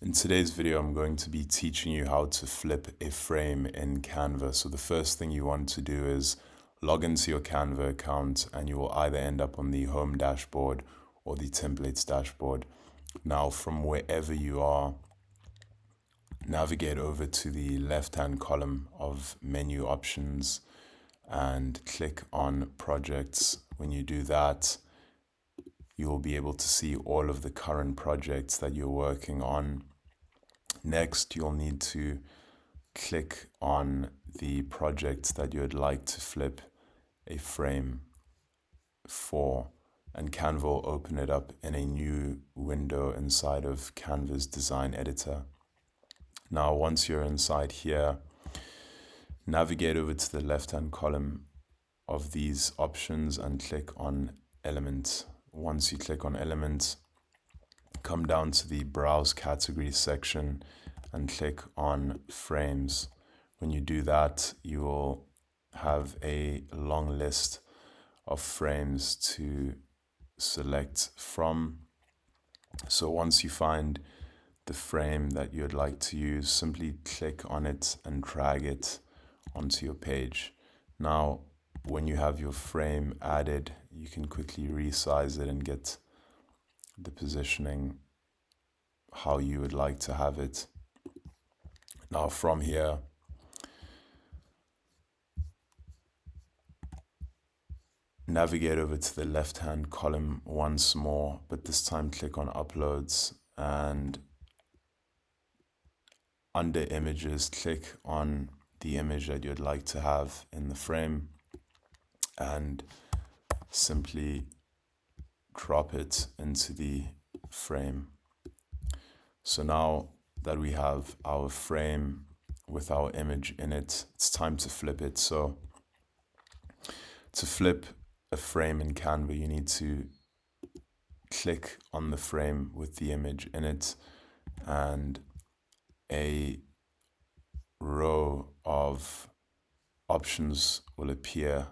In today's video, I'm going to be teaching you how to flip a frame in Canva. So the first thing you want to do is log into your Canva account, and you will either end up on the home dashboard or the templates dashboard. Now, from wherever you are, navigate over to the left-hand column of menu options and click on projects. When you do that, you will be able to see all of the current projects that you're working on. Next, you'll need to click on the project that you'd like to flip a frame for, and Canva will open it up in a new window inside of Canva's design editor. Now, once you're inside here, navigate over to the left-hand column of these options and click on Element. Once you click on Element, come down to the Browse Categories section and click on Frames. When you do that, you will have a long list of frames to select from. So once you find the frame that you'd like to use, simply click on it and drag it onto your page. Now, when you have your frame added, you can quickly resize it and get the positioning how you would like to have it. Now, from here, navigate over to the left-hand column once more, but this time click on Uploads, and under Images, click on the image that you'd like to have in the frame and simply drop it into the frame. So now that we have our frame with our image in it, it's time to flip it. So to flip a frame in Canva, you need to click on the frame with the image in it, and a row of options will appear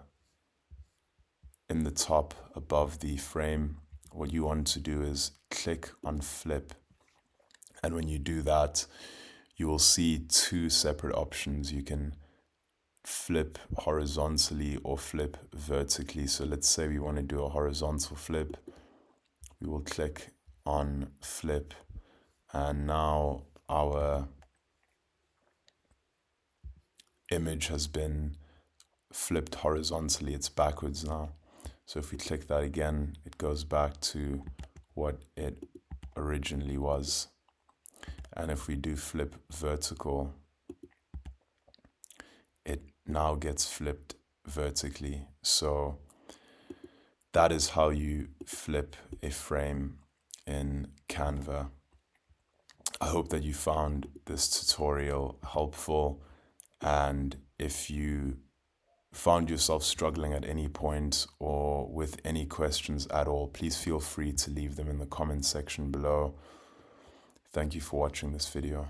in the top above the frame. What you want to do is click on Flip, and when you do that, you will see two separate options. You can flip horizontally or flip vertically. So let's say we want to do a horizontal flip. We will click on Flip, and now our image has been flipped horizontally. It's backwards now. So if we click that again, it goes back to what it originally was. And if we do flip vertical, it now gets flipped vertically. So that is how you flip a frame in Canva. I hope that you found this tutorial helpful, and if you found yourself struggling at any point or with any questions at all, please feel free to leave them in the comment section below. Thank you for watching this video.